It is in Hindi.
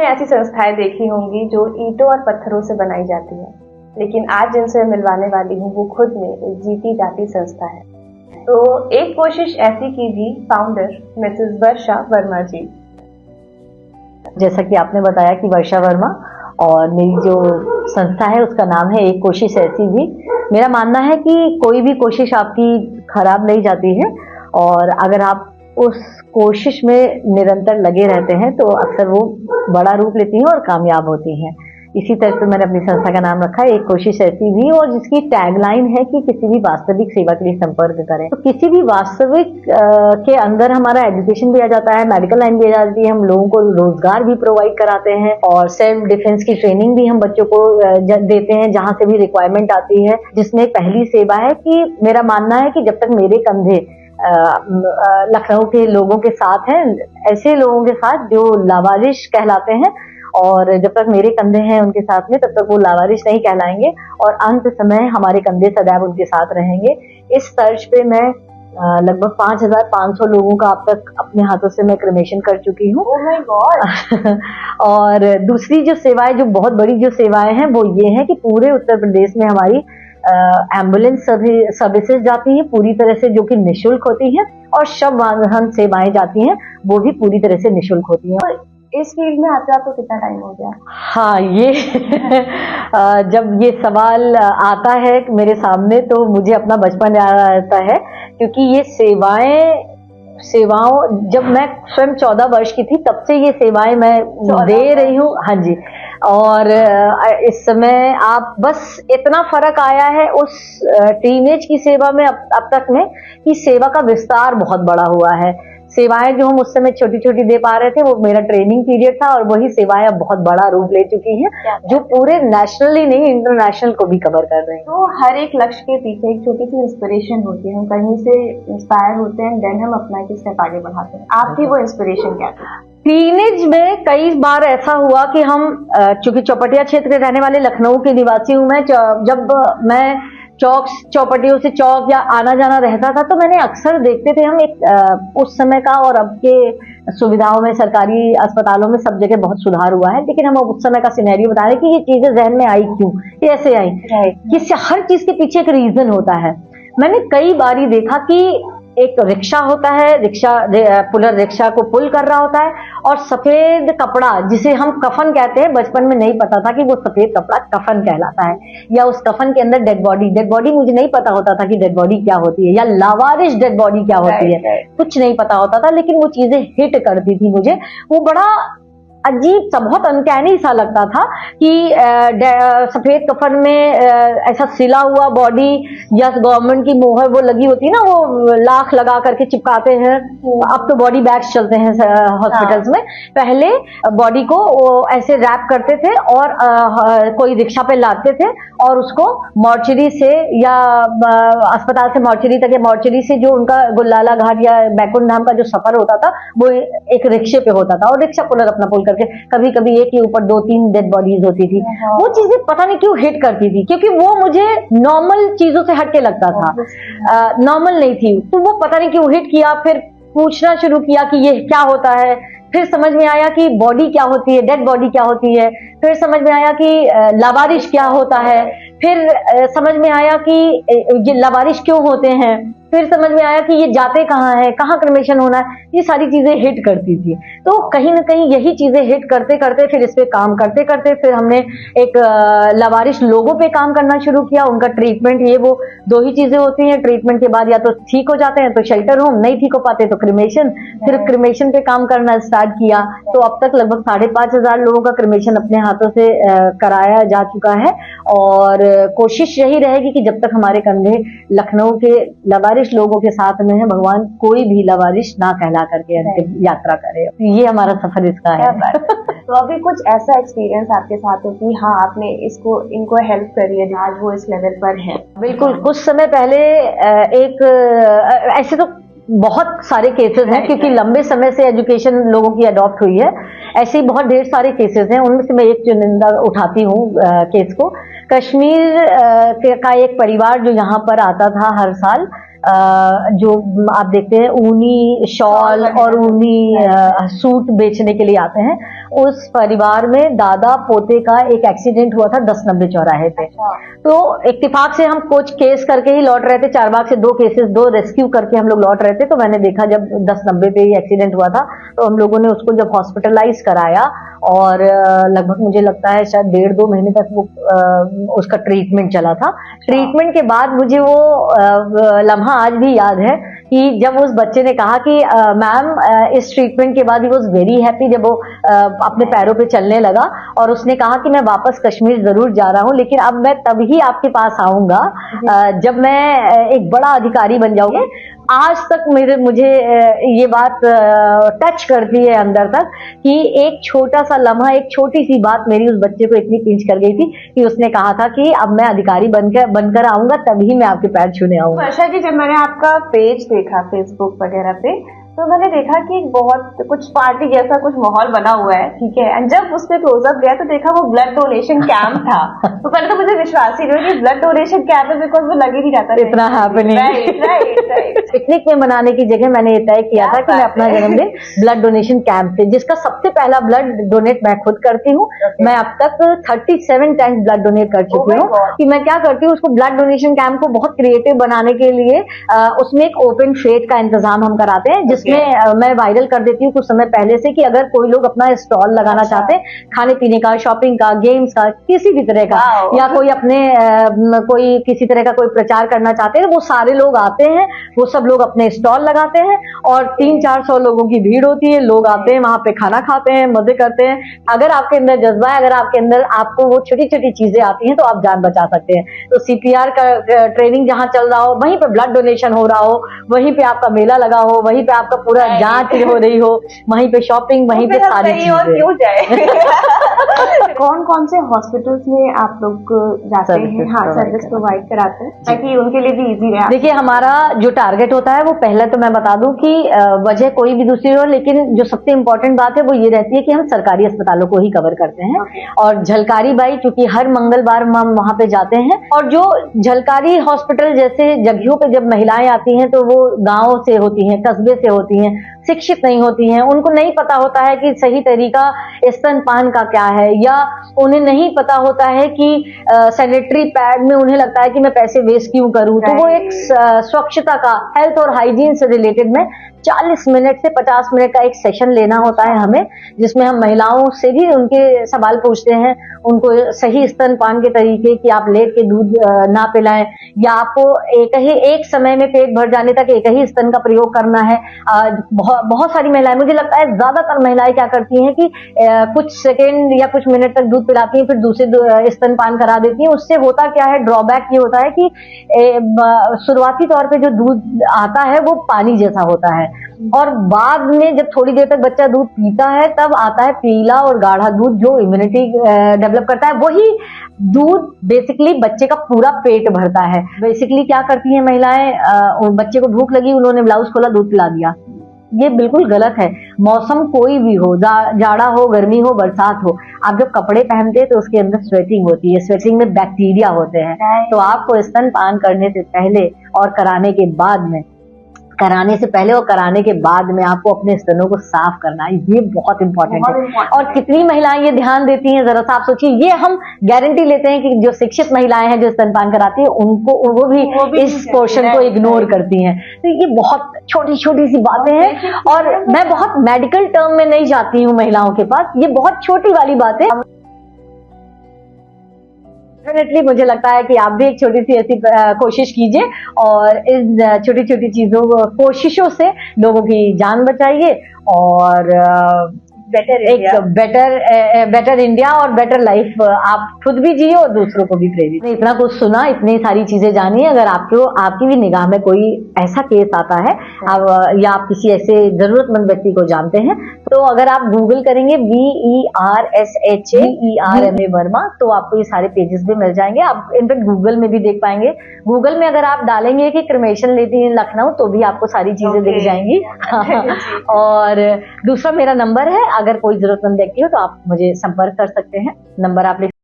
आपने ऐसी संस्थाएं देखी होंगी जो ईंटों और पत्थरों से बनाई जाती हैं, लेकिन आज जिनसे मिलवाने वाली हूँ वो खुद में एक जीती जाती संस्था है। तो एक कोशिश ऐसी कीजिए फाउंडर मिसेस वर्षा वर्मा जी। जैसा कि आपने बताया कि वर्षा वर्मा, और मेरी जो संस्था है उसका नाम है एक कोशिश ऐसी भी। मेरा मानना है कि कोई भी कोशिश आपकी खराब नहीं जाती है, और अगर आप उस कोशिश में निरंतर लगे रहते हैं तो अक्सर वो बड़ा रूप लेती हैं और कामयाब होती हैं। इसी तरह से मैंने अपनी संस्था का नाम रखा है एक कोशिश ऐसी भी, और जिसकी टैगलाइन है कि किसी भी वास्तविक सेवा के लिए संपर्क करें। तो किसी भी वास्तविक के अंदर हमारा एजुकेशन दिया जाता है, मेडिकल लाइन दी जाती है, हम लोगों को रोजगार भी प्रोवाइड कराते हैं, और सेल्फ डिफेंस की ट्रेनिंग भी हम बच्चों को देते हैं जहां से भी रिक्वायरमेंट आती है। जिसमें पहली सेवा है कि मेरा मानना है कि जब तक मेरे कंधे लखनऊ के लोगों के साथ हैं, ऐसे लोगों के साथ जो लावारिश कहलाते हैं, और जब तक मेरे कंधे हैं उनके साथ में, तब तक वो लावारिश नहीं कहलाएंगे, और अंत समय हमारे कंधे सदैव उनके साथ रहेंगे। इस तर्ज पे मैं लगभग 5,500 लोगों का अब तक अपने हाथों से मैं क्रिमेशन कर चुकी हूँ। Oh my God. और दूसरी जो सेवाएं, जो बहुत बड़ी जो सेवाएं हैं वो ये है कि पूरे उत्तर प्रदेश में हमारी एम्बुलेंस सर्विसेज जाती हैं पूरी तरह से, जो कि निःशुल्क होती हैं, और शव वाहन सेवाएं जाती हैं वो भी पूरी तरह से निःशुल्क होती हैं। इस फील्ड में आते आपको कितना टाइम हो गया? हाँ, ये जब ये सवाल आता है मेरे सामने तो मुझे अपना बचपन याद आता है, क्योंकि ये सेवाओं जब मैं स्वयं 14 वर्ष की थी तब से ये सेवाएं मैं दे रही हूँ। हाँ जी। और इस समय आप बस इतना फर्क आया है उस टीनेज की सेवा में अब तक में, कि सेवा का विस्तार बहुत बड़ा हुआ है। सेवाएं जो हम उस समय छोटी छोटी दे पा रहे थे वो मेरा ट्रेनिंग पीरियड था, और वही सेवाएं अब बहुत बड़ा रूप ले चुकी हैं, जो पूरे नेशनली नहीं इंटरनेशनल को भी कवर कर रहे हैं। तो हर एक लक्ष्य के पीछे एक छोटी सी इंस्पिरेशन होती है, हम कहीं से इंस्पायर होते हैं, देन हम अपना एक स्टेप आगे बढ़ाते हैं। आपकी वो इंस्पिरेशन क्या थी? टीनेज में कई बार ऐसा हुआ कि हम, चूंकि चौपटिया क्षेत्र के रहने वाले लखनऊ के निवासी हूँ मैं, जब मैं चौक चौपटियों से चौक या आना जाना रहता था तो मैंने अक्सर देखते थे हम एक उस समय का, और अब के सुविधाओं में सरकारी अस्पतालों में सब जगह बहुत सुधार हुआ है, लेकिन हम उस समय का सिनेरियो बता रहे कि ये चीजें जहन में आई क्यों, ये ऐसे आई, कि हर चीज के पीछे एक रीजन होता है। मैंने कई बारी देखा कि एक रिक्शा होता है, पुलर रिक्शा को पुल कर रहा होता है, और सफेद कपड़ा जिसे हम कफन कहते हैं, बचपन में नहीं पता था कि वो सफेद कपड़ा कफन कहलाता है, या उस कफन के अंदर डेड बॉडी मुझे नहीं पता होता था कि डेड बॉडी क्या होती है, या लावारिश डेड बॉडी क्या होती है, कुछ नहीं पता होता था, लेकिन वो चीजें हिट करती थी मुझे। वो बड़ा अजीब सा, बहुत अनकैनी सा लगता था कि सफेद कफन में ऐसा सिला हुआ बॉडी, या गवर्नमेंट की मोहर वो लगी होती है ना, वो लाख लगा करके चिपकाते हैं। अब तो बॉडी बैग्स चलते हैं हॉस्पिटल्स में, पहले बॉडी को वो ऐसे रैप करते थे और कोई रिक्शा पे लादते थे, और उसको मॉर्चरी से या अस्पताल से मॉर्चरी तक, या मॉर्चरी से जो उनका गुल्लाला घाट या बैकुंठ धाम का जो सफर होता था वो एक रिक्शे पे होता था, और रिक्शा पुलर अपना पुल कभी कभी एक के ऊपर 2-3 डेड बॉडीज होती थी। वो चीजें पता नहीं क्यों हिट करती थी, क्योंकि वो मुझे नॉर्मल चीजों से हटके लगता था, नॉर्मल नहीं थी। तो वो पता नहीं क्यों हिट किया, फिर पूछना शुरू किया कि ये क्या होता है, फिर समझ में आया कि बॉडी क्या होती है, डेड बॉडी क्या होती है, फिर समझ में आया कि लावारिश क्या होता है, फिर समझ में आया कि ये लावारिश क्यों होते हैं, फिर समझ में आया कि ये जाते कहाँ है, कहाँ क्रिमेशन होना है, ये सारी चीजें हिट करती थी। तो कहीं ना कहीं यही चीजें हिट करते करते, फिर इस पे काम करते करते, फिर हमने एक लावारिश लोगों पे काम करना शुरू किया। उनका ट्रीटमेंट, ये वो 2 ही चीजें होती हैं, ट्रीटमेंट के बाद या तो ठीक हो जाते हैं तो शेल्टर होम, नहीं ठीक हो पाते तो क्रिमेशन, फिर क्रिमेशन पे काम करना स्टार्ट किया। तो अब तक लगभग 5,500 लोगों का क्रिमेशन अपने हाथों से कराया जा चुका है, और कोशिश यही रहेगी कि जब तक हमारे कंधे लखनऊ के लावारिश लोगों के साथ में है, भगवान कोई भी लावारिश ना कहला करके यात्रा करे। ये हमारा सफर इसका है। तो अभी कुछ ऐसा एक्सपीरियंस आपके साथ हो कि हाँ आपने इनको हेल्प करी है, आज वो इस लेवल पर है? बिल्कुल। कुछ समय पहले ऐसे तो बहुत सारे केसेस हैं, क्योंकि लंबे समय से एजुकेशन लोगों की अडॉप्ट हुई है, ऐसे ही बहुत ढेर सारे केसेस हैं। उनमें से मैं एक चुनिंदा उठाती हूँ केस को। कश्मीर का एक परिवार जो यहाँ पर आता था हर साल, जो आप देखते हैं ऊनी शॉल और ऊनी सूट बेचने के लिए आते हैं, उस परिवार में दादा पोते का एक एक्सीडेंट हुआ था 10-90 चौराहे पे। तो इत्तेफाक से हम कुछ केस करके ही लौट रहे थे, चारबाग से 2 केसेस 2 रेस्क्यू करके हम लोग लौट रहे थे। तो मैंने देखा जब 10-90 पे ही एक्सीडेंट हुआ था, तो हम लोगों ने उसको जब हॉस्पिटलाइज कराया और लगभग मुझे लगता है शायद 1.5-2 महीने तक वो उसका ट्रीटमेंट चला था। ट्रीटमेंट के बाद मुझे वो लम्हा आज भी याद है कि जब उस बच्चे ने कहा कि मैम इस ट्रीटमेंट के बाद ही वॉज वेरी हैप्पी, जब वो अपने पैरों पे चलने लगा और उसने कहा कि मैं वापस कश्मीर जरूर जा रहा हूं, लेकिन अब मैं तभी आपके पास आऊंगा जब मैं एक बड़ा अधिकारी बन जाऊंगी। आज तक मुझे ये बात टच करती है अंदर तक कि एक छोटा सा लम्हा, एक छोटी सी बात मेरी उस बच्चे को इतनी पिंच कर गई थी कि उसने कहा था कि अब मैं अधिकारी बनकर आऊंगा तभी मैं आपके पैर छूने आऊंगा। वर्षा जी, जब मैंने आपका पेज देखा फेसबुक वगैरह पे, तो मैंने देखा कि बहुत कुछ पार्टी जैसा कुछ माहौल बना हुआ है, ठीक है। एंड जब उस पे क्लोजअप गया तो देखा वो ब्लड डोनेशन कैंप था। तो पहले तो मुझे विश्वास ही नहीं कि ब्लड डोनेशन कैंप है, बिकॉज वो लग ही नहीं रहा था इतना हैपनिंग। पिकनिक में मनाने की जगह मैंने ये तय किया था कि मैं अपना जन्मदिन ब्लड डोनेशन कैंप से, जिसका सबसे पहला ब्लड डोनेट मैं खुद करती हूँ। मैं अब तक 37 टाइम्स ब्लड डोनेट कर चुकी हूँ। कि मैं क्या करती हूँ, उसको ब्लड डोनेशन कैंप को बहुत क्रिएटिव बनाने के लिए उसमें एक ओपन फेट का इंतजाम हम कराते हैं, जिसमें मैं वायरल कर देती हूँ कुछ समय पहले से कि अगर कोई लोग अपना स्टॉल लगाना चाहते हैं, खाने पीने का, शॉपिंग का, गेम्स का, किसी भी तरह का, या कोई अपने कोई किसी तरह का कोई प्रचार करना चाहते हैं, वो सारे लोग आते हैं, वो सब लोग अपने स्टॉल लगाते हैं और 300-400 लोगों की भीड़ होती है। लोग आते हैं, वहां पे खाना खाते हैं, मजे करते हैं। अगर आपके अंदर जज्बा है, अगर आपके अंदर आपको वो छोटी छोटी चीजें आती हैं, तो आप जान बचा सकते हैं। तो CPR का ट्रेनिंग जहां चल रहा हो, वहीं पे ब्लड डोनेशन हो रहा हो, वहीं पे आपका मेला लगा हो, वहीं पे आपका पूरा जांच हो रही हो, वहीं पे शॉपिंग, वहीं पे सारी चीजें। और क्यों जाए। कौन कौन से हॉस्पिटल्स में आप लोग जाते हैं? हाँ, सर्विस प्रोवाइड कराते हैं ताकि उनके लिए भी इजी रहे। देखिए, हमारा जो टारगेट होता है वो पहले तो मैं बता दूं कि वजह कोई भी दूसरी हो, लेकिन जो सबसे इम्पोर्टेंट बात है वो ये रहती है कि हम सरकारी अस्पतालों को ही कवर करते हैं। और झलकारी बाई, क्योंकि हर मंगलवार हम वहां पे जाते हैं, और जो झलकारी हॉस्पिटल जैसे जगहों पे जब महिलाएं आती हैं तो वो गांव से होती हैं, कस्बे से होती हैं, शिक्षित नहीं होती हैं, उनको नहीं पता होता है कि सही तरीका स्तनपान का क्या है, या उन्हें नहीं पता होता है कि सैनिटरी पैड में उन्हें लगता है कि मैं पैसे वेस्ट क्यों करूं। तो वो एक स्वच्छता का, हेल्थ और हाइजीन से रिलेटेड में 40 मिनट से 50 मिनट का एक सेशन लेना होता है हमें, जिसमें हम महिलाओं से भी उनके सवाल पूछते हैं, उनको सही स्तनपान के तरीके कि आप लेट के दूध ना पिलाएं, या आपको एक समय में पेट भर जाने तक एक ही स्तन का प्रयोग करना है। बहुत सारी महिलाएं, मुझे लगता है ज्यादातर महिलाएं क्या करती हैं कि कुछ सेकेंड या कुछ मिनट तक दूध पिलाती हैं, फिर दूसरे स्तनपान करा देती हैं। उससे होता क्या है, ड्रॉबैक ये होता है कि शुरुआती तौर पे जो दूध आता है वो पानी जैसा होता है, और बाद में जब थोड़ी देर तक बच्चा दूध पीता है तब आता है पीला और गाढ़ा दूध, जो इम्यूनिटी डेवलप करता है। वही दूध बेसिकली बच्चे का पूरा पेट भरता है। बेसिकली क्या करती हैं महिलाएं, बच्चे को भूख लगी, उन्होंने ब्लाउज खोला, दूध पिला दिया। ये बिल्कुल गलत है। मौसम कोई भी हो, जाड़ा हो, गर्मी हो, बरसात हो, आप जब कपड़े पहनते हैं तो उसके अंदर स्वेटिंग होती है, स्वेटिंग में बैक्टीरिया होते हैं। तो आपको स्तनपान करने से पहले और कराने के बाद में, कराने से पहले और कराने के बाद में आपको अपने स्तनों को साफ करना है। ये बहुत इंपॉर्टेंट है। और कितनी महिलाएं ये ध्यान देती हैं, जरा सा आप सोचिए। ये हम गारंटी लेते हैं कि जो शिक्षित महिलाएं हैं जो स्तनपान कराती है, उनको वो भी इस पोर्शन को इग्नोर करती हैं। तो ये बहुत छोटी छोटी सी बातें हैं, और मैं बहुत मेडिकल टर्म में नहीं जाती हूँ महिलाओं के पास, ये बहुत छोटी वाली बात है। डेफिनेटली मुझे लगता है कि आप भी एक छोटी सी ऐसी कोशिश कीजिए, और इन छोटी छोटी चीजों, कोशिशों से लोगों की जान बचाइए, और बेटर इंडिया और बेटर लाइफ आप खुद भी जिए और दूसरों को भी प्रेरित। इतना कुछ सुना, इतनी सारी चीजें जानी। अगर आपकी भी निगाह में कोई ऐसा केस आता है, या आप किसी ऐसे जरूरतमंद व्यक्ति को जानते हैं, तो अगर आप गूगल करेंगे VERSHA वर्मा, तो आपको ये सारे पेजेस भी मिल जाएंगे। आप इनफेक्ट गूगल में भी देख पाएंगे। गूगल में अगर आप डालेंगे कि क्रिमेशन लेडी इन लखनऊ, तो भी आपको सारी चीजें दिख जाएंगी। और दूसरा मेरा नंबर है, अगर कोई जरूरतमंद व्यक्ति हो तो आप मुझे संपर्क कर सकते हैं। नंबर आप